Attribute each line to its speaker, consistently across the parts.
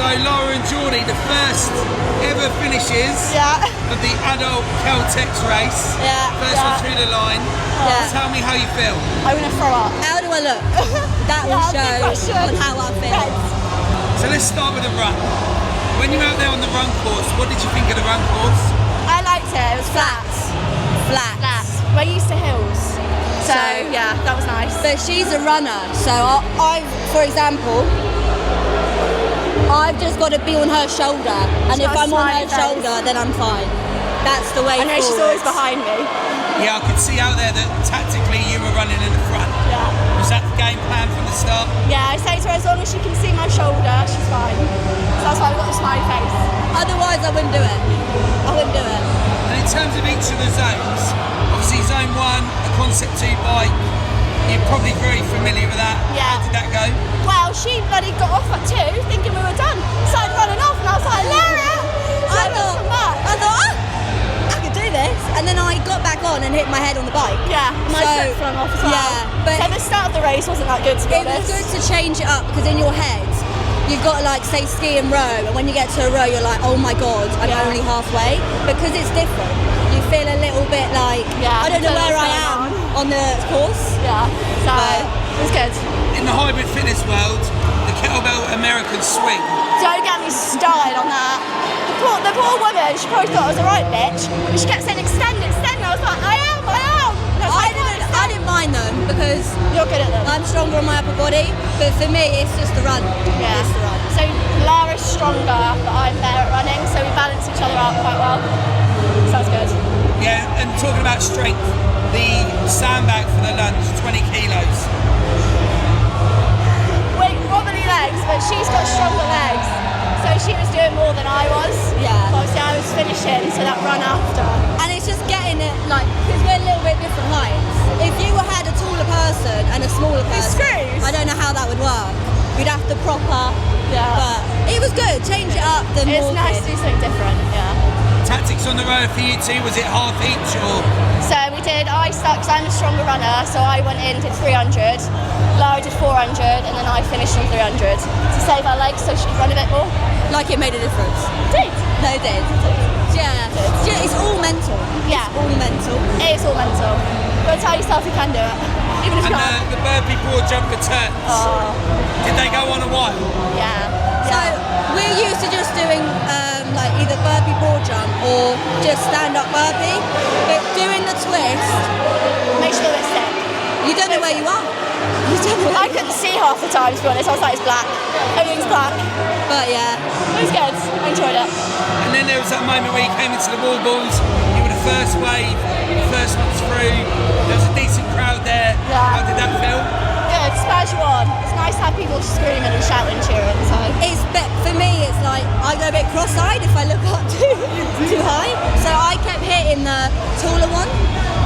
Speaker 1: So Laura and Geordie, the first ever finishes of the adult KELTX race. First one through the line. Tell me how you feel.
Speaker 2: I'm going to throw up.
Speaker 3: How do I look? That will show on how I feel.
Speaker 1: So let's start with the run. When you were out there on the run course, what did you think of the run course?
Speaker 2: I liked it. It was flat. We're used to hills. So yeah, that was nice.
Speaker 3: But she's a runner, so I've, for example, I've just got to be on her shoulder, and if I'm on her shoulder, then I'm fine. That's the way.
Speaker 2: I know she's always behind me.
Speaker 1: Yeah, I could see out there that tactically you were running in the front.
Speaker 2: Yeah.
Speaker 1: Was that the game plan from the start?
Speaker 2: Yeah, I say to her, as long as she can see my shoulder, she's fine. So that's why I've got the smiley face.
Speaker 3: Otherwise, I wouldn't do it.
Speaker 1: And in terms of each of the zones, obviously zone 1, a Concept 2 bike, you're probably very familiar with that.
Speaker 2: Yeah.
Speaker 1: How did that go?
Speaker 2: Well, she bloody got off at 2, thinking we were done. Started running off, and I was like, Laura!
Speaker 3: I thought, I could do this. And then I got back on and hit my head on the bike.
Speaker 2: Yeah, my foot flung off as well.
Speaker 3: Yeah, but
Speaker 2: so the start of the race wasn't that good, to be honest.
Speaker 3: It was good to change it up, because in your head, you've got to like say ski and row, and when you get to a row, you're like, oh my god, I'm only halfway, because it's different. You feel a little bit like, I don't know where I am on the course.
Speaker 2: Yeah, so it was good.
Speaker 1: In the hybrid fitness world, the kettlebell American swing.
Speaker 2: Don't get me started on that. The poor woman, she probably thought I was a right bitch, but she kept saying extend. I was like, I am.
Speaker 3: I didn't mind them, because
Speaker 2: you're good at them.
Speaker 3: I'm stronger on my upper body, but for me, it's just the run.
Speaker 2: Yeah.
Speaker 3: It's the run.
Speaker 2: So Lara's stronger, but I'm better at running, so we balance each other out quite well. Sounds good.
Speaker 1: Yeah, and talking about strength, the sandbag for the lunge, 20 kilos.
Speaker 2: Wait, wobbly legs, but she's got stronger legs. So she was doing more than I was.
Speaker 3: Yeah.
Speaker 2: Obviously I was finishing, so that run after.
Speaker 3: And it's just getting it, like, because we're a little bit different heights. If you had a taller person and a smaller person, I don't know how that would work. We'd have to proper, but it was good. Change it up.
Speaker 2: It's nice to do something different,
Speaker 1: Tactics on the road for you two, was it half each or?
Speaker 2: So we did, I started, because I'm a stronger runner, so I went in, did 300, Lara did 400, and then I finished on 300 to save our legs so she could run a bit more.
Speaker 3: Like it made a difference.
Speaker 2: Did?
Speaker 3: No, it did. Yeah, it's all mental.
Speaker 2: Yeah.
Speaker 3: It's all mental.
Speaker 2: It is all mental. You've got to tell yourself you can do it, even if you can't.
Speaker 1: And the burpee broad jump returns, did they go on a while?
Speaker 2: Yeah.
Speaker 3: So we're used to just doing like either burpee broad jump or just stand up burpee, but doing the twist
Speaker 2: makes you a bit sick.
Speaker 3: You don't know where you are.
Speaker 2: I couldn't see half the time, to be honest. I was like, it's black. Everything's black.
Speaker 3: But yeah,
Speaker 2: it was good. I enjoyed it.
Speaker 1: And then there was that moment where you came into the wall balls, you were the first wave, the first one's through, there was a decent crowd there. How did that feel?
Speaker 2: Good, spurs you on. It's nice to have people screaming and shouting and cheering. So
Speaker 3: for me, it's like I go a bit cross-eyed if I look up too high. So I kept hitting the taller one,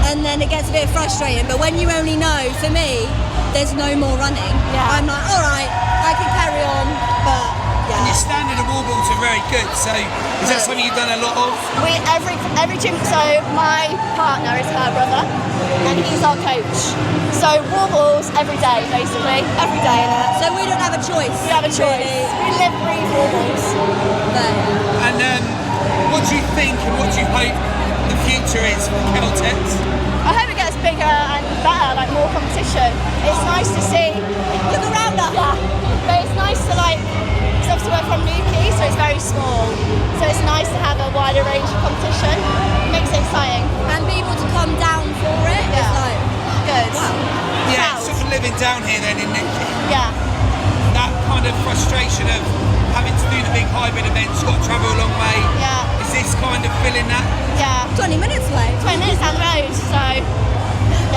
Speaker 3: and then it gets a bit frustrating. But when you only know, for me, there's no more running. I'm like, all right, I can carry on, but
Speaker 1: And your standard of wall balls are very good. So is that something you've done a lot of?
Speaker 2: Every gym. So my partner is her brother, and he's our coach. So wall balls every day, basically, every day in it.
Speaker 3: So we don't have a choice.
Speaker 2: We have a choice.
Speaker 3: Really.
Speaker 2: We live, breathe wall balls.
Speaker 1: And what do you think and what do you hope the future is for KELTX?
Speaker 2: I hope it gets bigger and better, like more competition. It's nice to see.
Speaker 3: Look around us.
Speaker 2: Yeah, but it's nice to because obviously we're from Newquay, so it's very small. So it's nice to have a wider range of competition. It makes it exciting.
Speaker 3: And be able to come down for it.
Speaker 2: Yeah.
Speaker 3: It's like,
Speaker 2: good.
Speaker 3: Wow.
Speaker 1: Yeah, sort of living down here then in Newquay.
Speaker 2: Yeah.
Speaker 1: That kind of frustration of having to do the big hybrid events, you've got to travel a long way.
Speaker 2: Yeah.
Speaker 1: Is this kind of filling that?
Speaker 2: Yeah.
Speaker 3: 20 minutes away.
Speaker 2: 20 minutes down the road, so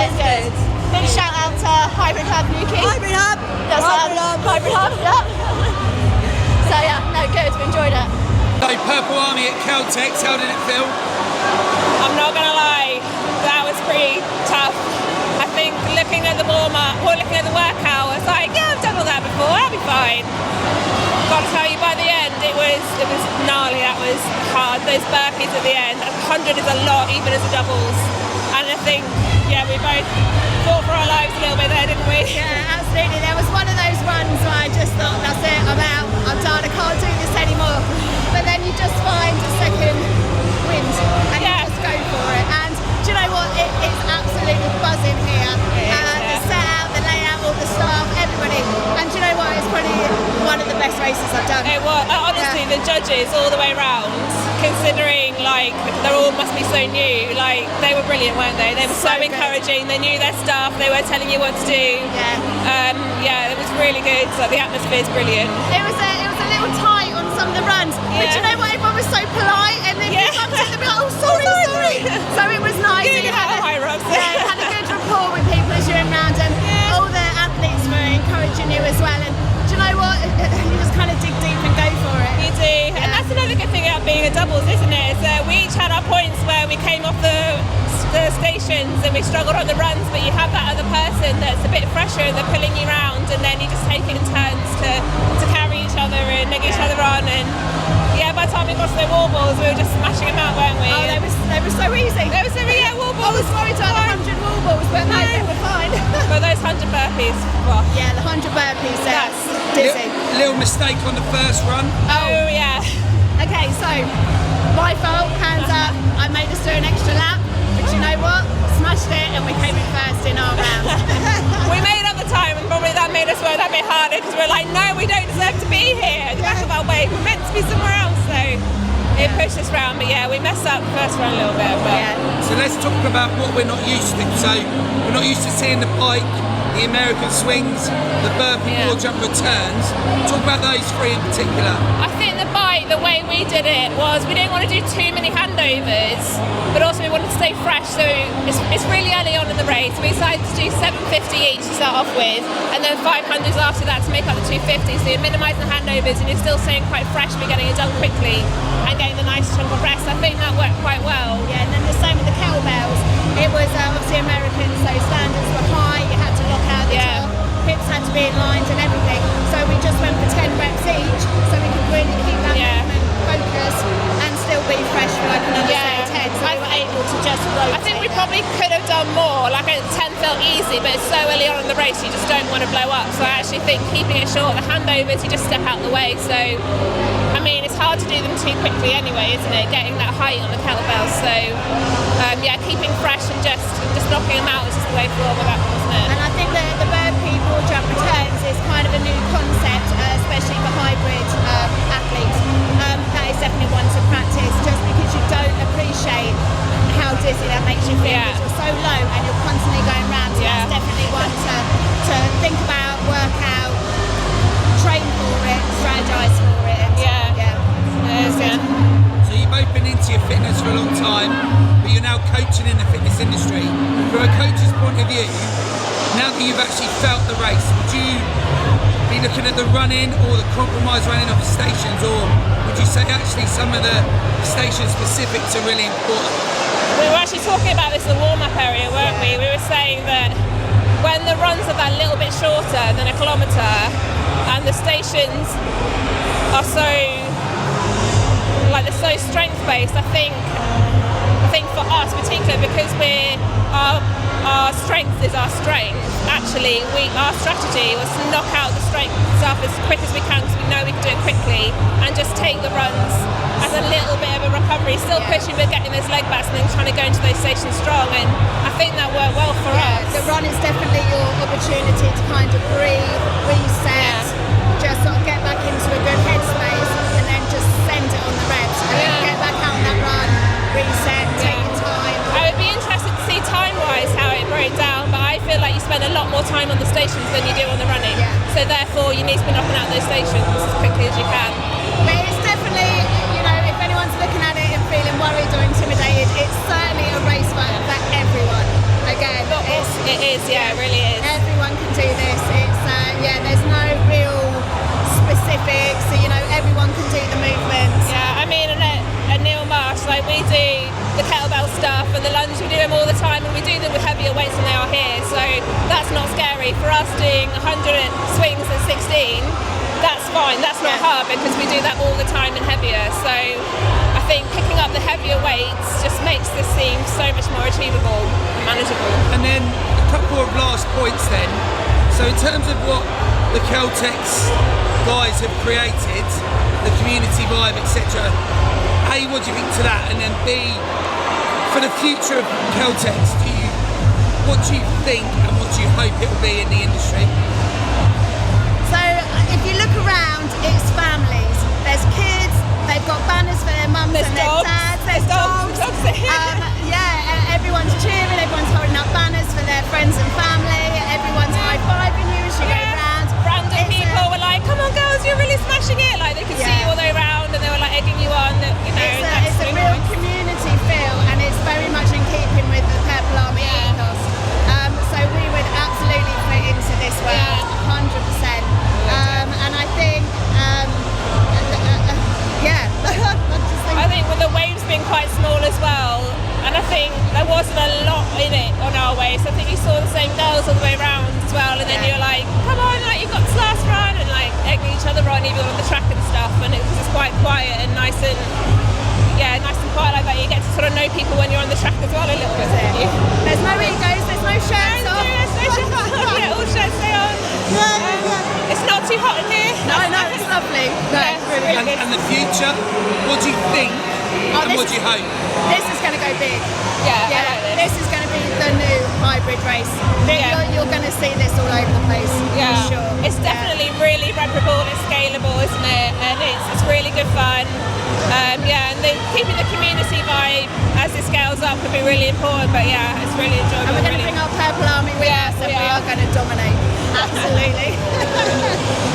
Speaker 2: it's good. Big shout out to Hybrid Hub Newquay.
Speaker 3: Hybrid Hub.
Speaker 2: That's Hybrid Hub, yeah. So yeah, no, good, we enjoyed it.
Speaker 1: So Purple Army at KELTX, how did it feel?
Speaker 4: I'm not gonna lie, that was pretty tough. I think looking at the warm-up, or looking at the workout, I was like, yeah, I've done all that before, I'll be fine. Gotta tell you, by the end, it was gnarly, that was hard. Those burpees at the end, 100 is a lot, even as a doubles. And I think, yeah, we both fought for our lives a little bit there, didn't we?
Speaker 5: Yeah, absolutely. There was one of those runs where I just thought, that's it, I'm out, I'm done, I can't do this best races I've done.
Speaker 4: It was, honestly, the judges all the way round, considering like they all must be so new, like they were brilliant, weren't they? They were so encouraging, they knew their stuff, they were telling you what to do. Yeah, it was really good, like the atmosphere is brilliant.
Speaker 5: It was a little tight on some of the runs, but you know what, everyone was so polite, and then you bumped into them, like, oh sorry. So it was nice.
Speaker 4: Good, you had a high rocks.
Speaker 5: Yeah, you had a good rapport with people as you went round, and all the athletes were encouraging you as well. And do you know what? You just kind of dig deep and go for it.
Speaker 4: You do, and that's another good thing about being a doubles, isn't it? Is that we each had our points where we came off the stations and we struggled on the runs, but you have that other person that's a bit fresher and they're pulling you round, and then you just take it in turns to carry each other and make each other on. And by the time we got to the wall balls, we were just smashing them out, weren't we?
Speaker 5: Oh, they were so easy.
Speaker 4: They were so easy. Wall balls.
Speaker 5: I was worried about the 100 wall balls, but no, they were fine.
Speaker 4: But those 100 burpees, well,
Speaker 5: yeah, the 100 burpees, that's dizzy.
Speaker 1: Little mistake on the first run.
Speaker 4: Oh yeah.
Speaker 5: Okay, so my fault, hands up. I made us do an extra lap, but you know what? Smashed it, and we came in first in our round.
Speaker 4: We made up the time, and probably that made us work that bit harder because we're like, no, we don't deserve to be here. At the back of our way, we're meant to be somewhere else. So it pushed us round, but we messed up the first run a little bit. But.
Speaker 1: So let's talk about what we're not used to. So we're not used to seeing the bike, the American swings, the burpee wall jump returns. Talk about those three in particular.
Speaker 4: I think the bike, the way we did it was we didn't want to do too many handovers, but also we wanted to stay fresh. So it's really early on in the race. We decided to do 750 each to start off with, and then 500s after that to make up the 250. So you're minimising the handovers and you're still staying quite fresh, but getting it done quickly and getting the nice chunk of rest. I think that worked quite well.
Speaker 5: Yeah, and then the same with the kettlebells. It was obviously American, so standards were high. You had to lock out the top. Hips had to be in lines and everything. So we just went for 10 reps each, so we could really keep that movement focused and still be fresh for like another say 10. So we were able to just rotate.
Speaker 4: I think we probably could have done more. Like 10 felt easy, but it's so early on in the race, you just don't want to blow up. So I actually think keeping it short, the handovers, you just step out the way. So I mean, it's hard to do them too quickly anyway, isn't it? Getting that height on the kettlebells. So keeping fresh and just knocking them out is just the way forward with that, isn't it?
Speaker 5: And I think that the burpee wall jump returns is kind of a new concept, especially for hybrid athletes. That is definitely one to practice, just because you don't appreciate how dizzy that makes you feel. Because you're so low and you're constantly going round. So that's definitely one to think about, work out, train for it, strategise for it.
Speaker 1: So you've both been into your fitness for a long time, but you're now coaching in the fitness industry. From a coach's point of view, now that you've actually felt the race, would you be looking at the running or the compromise running of the stations, or would you say actually some of the station specifics are really important?
Speaker 4: We were actually talking about this in the warm-up area, weren't we? We were saying that when the runs are that little bit shorter than a kilometre and the stations are so they're so strength-based, I think for us particularly, because our strength is our strength, actually our strategy was to knock out the strength stuff as quick as we can, because we know we can do it quickly, and just take the runs as a little bit of a recovery, still pushing but getting those leg backs and then trying to go into those stations strong, and I think that worked well for us.
Speaker 5: The run is definitely your opportunity to kind of breathe, reset, just sort of get back into a good headspace, and then just send it on the reps, and then get back out on that run, reset, take your time.
Speaker 4: I would be interested to see time-wise how it broke down, but I feel like you spend a lot more time on the stations than you do on the running. So therefore you need to be knocking out those stations as quickly as you can.
Speaker 5: But it's definitely, if anyone's looking at it and feeling worried or intimidated, it's certainly a race for everyone. Again,
Speaker 4: it is, it really is.
Speaker 5: Everyone can do this. It's there's no real specifics. So, everyone can do the movements.
Speaker 4: Yeah, I mean, at Neil Marsh, we do the kettlebell stuff and the lunge, we do them all the time, and we do them with heavier weights than they are here. So that's not scary. For us, doing 100 swings at 16, that's fine. That's not hard because we do that all the time and heavier. So I think picking up the heavier weights just makes this seem so much more achievable and manageable.
Speaker 1: And then a couple of last points then. So in terms of what the KELTX guys have created, the community vibe, etc. A, what do you think to that? And then B, for the future of KELTX, what do you think and what do you hope it will be in the industry?
Speaker 5: So if you look around, it's families. There's kids. They've got banners for their mums and their dads. There's dogs. Yeah, everyone's cheering. Everyone's holding up banners for their friends and family. Everyone's high-fiving you as you go round.
Speaker 4: Random people were like, "Come on, girls, you're really smashing it!" Like they could see you all the way around, and they were like egging you on. You know,
Speaker 5: it's a real community feel, and it's very much in keeping with the Purple Army ethos. So we would absolutely fit into this world, 100%. And I think,
Speaker 4: I think with the waves being quite small as well, and I think there wasn't a lot in it on our way, so I think you saw the same girls all the way around as well, and then you're like, come on, like you got this last run, and like egging each other on even on the track and stuff, and it was just quite quiet and nice and quiet like that. You get to sort of know people when you're on the track as well a little bit.
Speaker 5: There's no egos, there's no shirts on.
Speaker 4: Yeah, all shirts stay on. It's not too hot in here.
Speaker 5: No, it's lovely. No, it's really good.
Speaker 1: And the future, what do you think and what do you hope?
Speaker 5: This is going to go big.
Speaker 4: Yeah, I like
Speaker 5: this is going to be the new hybrid race. You're going to see this all over the place.
Speaker 4: Yeah,
Speaker 5: for sure.
Speaker 4: It's definitely really replicable. It's scalable, isn't it? And it's really good fun. And keeping the community vibe as it scales up can be really important. But yeah, it's really enjoyable.
Speaker 5: And we're going to bring our Purple Army with us, and we are going to dominate. Absolutely.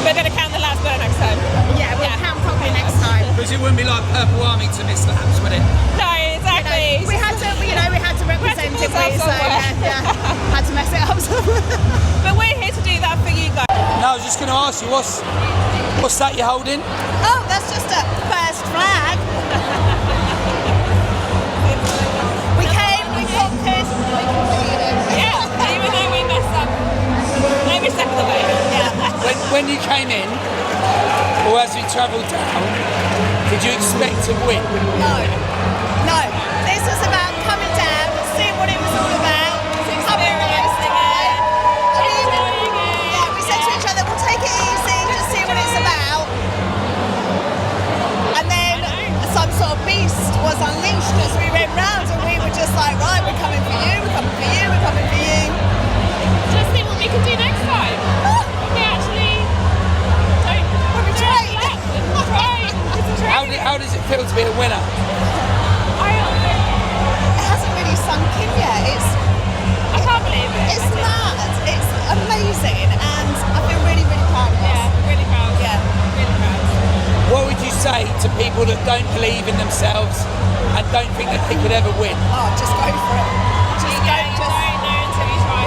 Speaker 4: We're going to count the laps better next time.
Speaker 5: Yeah, we'll count properly next time.
Speaker 1: Because it wouldn't be like Purple Army to miss laps, would it?
Speaker 4: No, exactly.
Speaker 5: We had to represent it, so had to mess it up somewhere.
Speaker 4: But we're here to do that for you guys.
Speaker 1: No, I was just going to ask you, what's that you're holding?
Speaker 3: Oh, that's just a first flag. We conquered.
Speaker 4: Yeah, even though we messed up every step of the way. Yeah.
Speaker 1: When you came in, or as we travelled down, did you expect to win?
Speaker 5: No. This was about coming down, seeing what it was all about,
Speaker 4: experiencing it, enjoying it.
Speaker 5: Yeah, we said to each other, we'll take it easy, just see what it's about. And then some sort of beast was unleashed as we went round, and we were just like, right, we're coming for you, we're coming for you, we're coming for you.
Speaker 4: Just see what we can do next time. We actually
Speaker 5: train.
Speaker 1: How does it feel to be a winner?
Speaker 5: It hasn't really sunk in yet.
Speaker 4: I can't believe it.
Speaker 5: It's mad. It's amazing, and I feel really, really proud of us.
Speaker 4: Yeah, really proud.
Speaker 5: Yeah.
Speaker 4: Really proud.
Speaker 1: What would you say to people that don't believe in themselves and don't think that they could ever win?
Speaker 5: Oh, just go for it.
Speaker 4: You don't know until you try.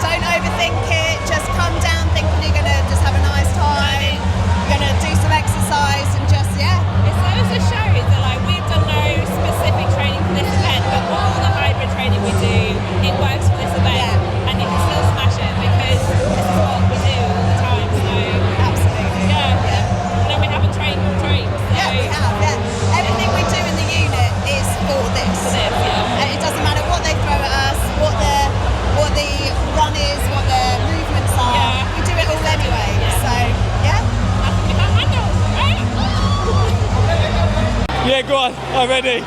Speaker 5: Don't overthink it. Just come down thinking you're going to just have a nice time. You're going to do some exercise and just,
Speaker 4: It goes to show that like we've done no specific training for this event, but all the hybrid training we do, it works for this event, and you can still smash it because this is what we do all the time. So
Speaker 5: absolutely.
Speaker 4: And then we haven't trained. So.
Speaker 5: Yeah, we have. Yeah. Everything we do in the unit is for this. And it doesn't matter what they throw at us, what the run is, what the movements are.
Speaker 4: Yeah.
Speaker 5: We do it all anyway. So
Speaker 6: Yeah, go on, I'm ready.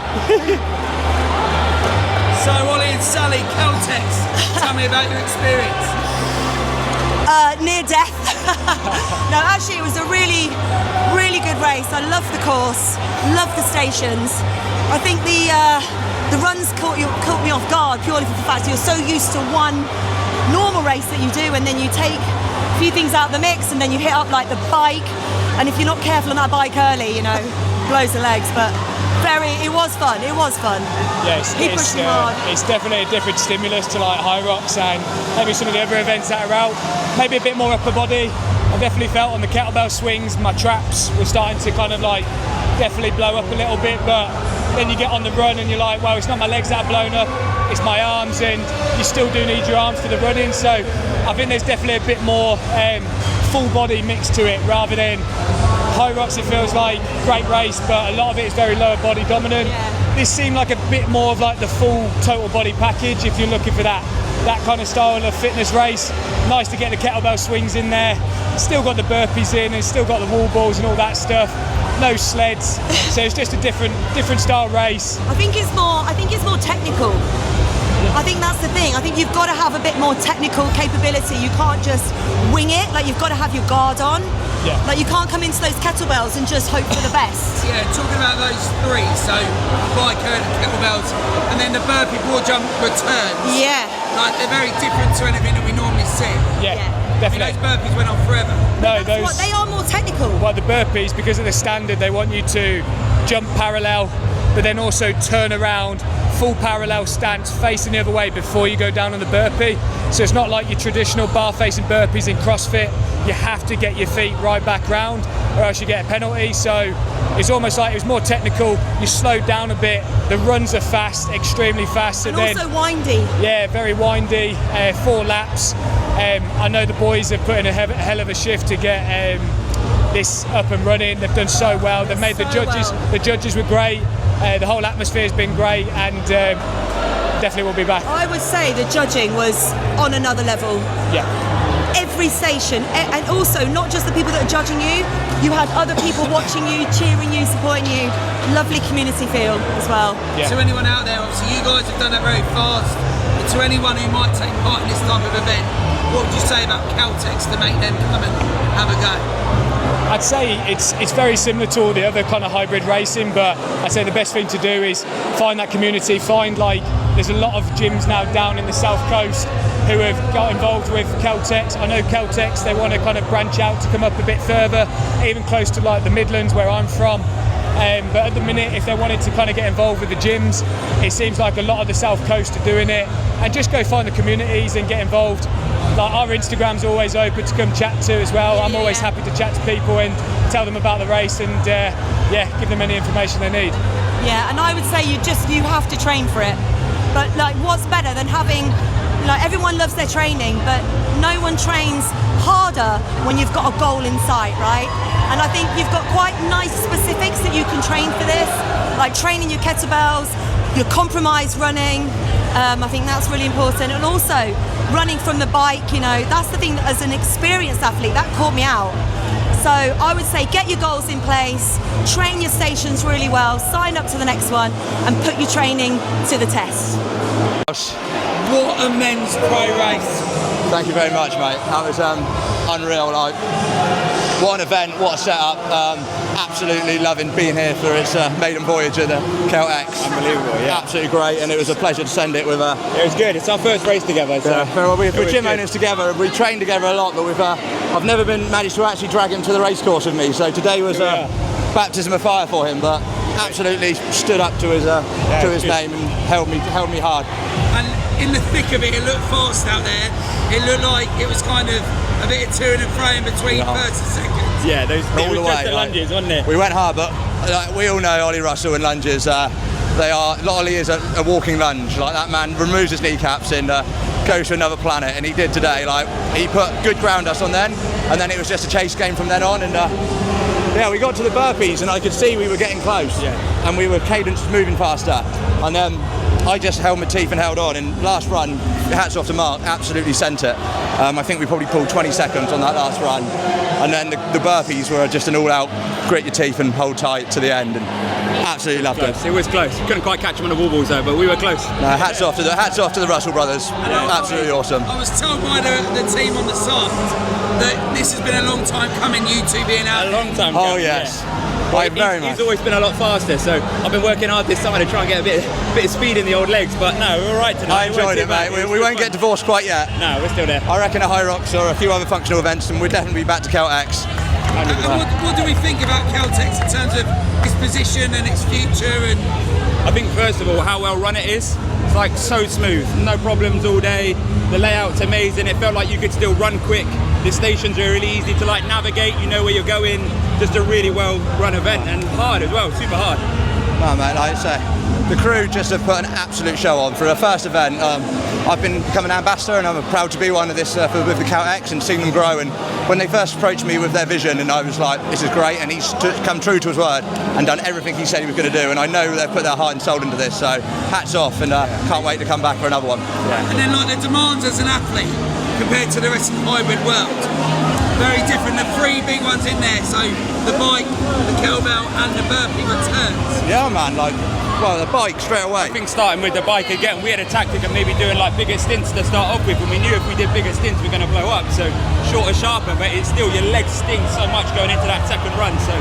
Speaker 1: So Ollie and Sally, KELTX, tell me about your experience.
Speaker 3: Near death. No, actually it was a really, really good race. I loved the course, loved the stations. I think the runs caught me off guard purely for the fact you're so used to one normal race that you do, and then you take a few things out of the mix, and then you hit up like the bike, and if you're not careful on that bike early, you know, blows the legs. But it was fun.
Speaker 6: Yes,
Speaker 3: He pushed me hard.
Speaker 6: it's definitely a different stimulus to like high rocks and maybe some of the other events that are out. Maybe a bit more upper body. I definitely felt on the kettlebell swings, my traps were starting to kind of like definitely blow up a little bit, but then you get on the run and you're like, well, it's not my legs that are blown up, it's my arms, and you still do need your arms for the running. So I think there's definitely a bit more full body mix to it rather than high rocks. It feels like great race, but a lot of it is very lower body dominant. This seemed like a bit more of like the full total body package if you're looking for that kind of style of fitness race. Nice to get the kettlebell swings in there, still got the burpees in and still got the wall balls and all that stuff. No sleds, so it's just a different style race.
Speaker 3: I think it's more technical.
Speaker 7: I think that's the thing. I think you've got to have a bit more technical capability. You can't just wing it. Like, you've got to have your guard on.
Speaker 6: Yeah.
Speaker 7: Like, you can't come into those kettlebells and just hope for the best.
Speaker 1: Yeah, talking about those three, so bike curl and kettlebells, and then the burpee broad jump returns.
Speaker 7: Yeah.
Speaker 1: Like, they're very different to anything that we normally see.
Speaker 6: Yeah,
Speaker 7: Yeah.
Speaker 1: I mean,
Speaker 6: definitely.
Speaker 1: those burpees went on forever.
Speaker 6: No,
Speaker 7: That's what, they are more technical.
Speaker 6: Well, the burpees, because of the standard, they want you to jump parallel, but then also turn around, full parallel stance, facing the other way before you go down on the burpee. So it's not like your traditional bar-facing burpees in CrossFit. You have to get your feet right back round, or else you get a penalty. So it's almost like it was more technical. You slowed down a bit. The runs are fast, extremely fast.
Speaker 7: And also windy.
Speaker 6: Yeah, very windy. 4 laps. I know the boys have put in a hell of a shift to get this up and running. They've done so well. They've made the judges.
Speaker 7: well.
Speaker 6: The judges were great. The whole atmosphere has been great, and definitely will be back.
Speaker 7: I would say the judging was on another level.
Speaker 6: Yeah.
Speaker 7: Every station, and also not just the people that are judging you, you had other people watching you, cheering you, supporting you. Lovely community feel as well.
Speaker 6: Yeah.
Speaker 1: To anyone out there, obviously you guys have done that very fast, but to anyone who might take part in this type of event, what would you say about KELTX to make them come and have a go?
Speaker 6: I'd say it's very similar to all the other kind of hybrid racing, but I'd say the best thing to do is find that community, there's a lot of gyms now down in the South Coast who have got involved with KELTX. I know KELTX, they want to kind of branch out to come up a bit further, even close to like the Midlands where I'm from. But at the minute, if they wanted to kind of get involved with the gyms, it seems like a lot of the South Coast are doing it. And just go find the communities and get involved. Like, our Instagram's always open to come chat to as well. I'm always happy to chat to people and tell them about the race and give them any information they need.
Speaker 7: Yeah, and I would say you have to train for it. But like, what's better than having, like, everyone loves their training, but no one trains harder when you've got a goal in sight, right? And I think you've got quite nice specifics that you can train for this, like training your kettlebells, your compromise running. I think that's really important. And also running from the bike, that's the thing that, as an experienced athlete, that caught me out. So I would say get your goals in place, train your stations really well, sign up to the next one, and put your training to the test.
Speaker 1: What a men's pro race.
Speaker 8: Thank you very much, mate. That was unreal. Like, what an event, what a setup. Absolutely loving being here for its maiden voyage of the KELTX.
Speaker 9: Unbelievable, yeah.
Speaker 8: Absolutely great, and it was a pleasure to send it with
Speaker 9: It was good. It's our first race together. So
Speaker 8: well, we're gym
Speaker 9: good.
Speaker 8: owners together. We trained together a lot, but I've never managed to actually drag him to the race course with me. So today was baptism of fire for him, but absolutely stood up to his name and held me hard.
Speaker 1: And in the thick of it, it looked fast out there. It looked like it was kind of a bit of to and fro in between first and second.
Speaker 9: Yeah, those
Speaker 8: all the way.
Speaker 9: The lunges, wasn't it?
Speaker 8: We went hard, but we all know Ollie Russell and lunges. Ollie is a walking lunge. Like, that man removes his kneecaps and goes to another planet, and he did today. Like, he put good ground us on then, and then it was just a chase game from then on. And we got to the burpees, and I could see we were getting close, and we were cadenced moving faster. And I just held my teeth and held on, and last run, hats off to Mark, absolutely sent it. I think we probably pulled 20 seconds on that last run, and then the burpees were just an all-out grit your teeth and hold tight to the end, and absolutely loved it.
Speaker 9: It was close. Couldn't quite catch him on the wall balls though, but we were close.
Speaker 8: Hats off to the Russell brothers. Absolutely awesome.
Speaker 1: I was told by the team on the side that this has been a long time coming, you two being out.
Speaker 9: A long time.
Speaker 8: Oh yes. Very much.
Speaker 9: He's always been a lot faster, so I've been working hard this summer to try and get a bit of speed in the old legs, but no, we're all right tonight.
Speaker 8: I enjoyed it, mate. We won't get divorced quite yet.
Speaker 9: No, we're still there.
Speaker 8: I reckon a High Rocks or a few other functional events, and we'll definitely be back to KELTX.
Speaker 1: What do we think about KELTX in terms of its position and its future? And
Speaker 9: I think first of all, how well run it is. It's like so smooth, no problems all day. The layout's amazing. It felt like you could still run quick. The stations are really easy to like navigate. You know where you're going. Just a really well run event, and hard as well, super hard.
Speaker 8: No, mate, like I say, the crew just have put an absolute show on for a first event. I've become an ambassador, and I'm proud to be one of this with the KELTX and seeing them grow. And when they first approached me with their vision, and I was like, this is great, and he's come true to his word and done everything he said he was going to do. And I know they've put their heart and soul into this, so hats off, and can't wait to come back for another one.
Speaker 1: And then, like, the demands as an athlete compared to the rest of the hybrid world. Very different. The three big ones in there. So the bike, the kettlebell, and the burpee returns.
Speaker 8: Yeah, man. Well, the bike straight away.
Speaker 9: I think starting with the bike again, we had a tactic of maybe doing like bigger stints to start off with, and we knew if we did bigger stints we're going to blow up. So shorter, sharper, but it's still your legs sting so much going into that second run. So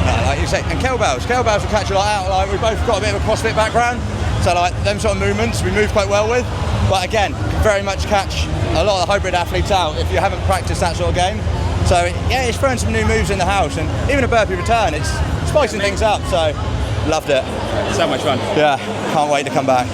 Speaker 8: no, like you say, and kettlebells will catch you out. Like we both got a bit of a CrossFit background, so like them sort of movements we move quite well with. But again, can very much catch a lot of the hybrid athletes out if you haven't practiced that sort of game. So yeah, it's throwing some new moves in the house, and even a burpee return, it's spicing things up. So loved it.
Speaker 9: So much fun.
Speaker 8: Yeah, can't wait to come back.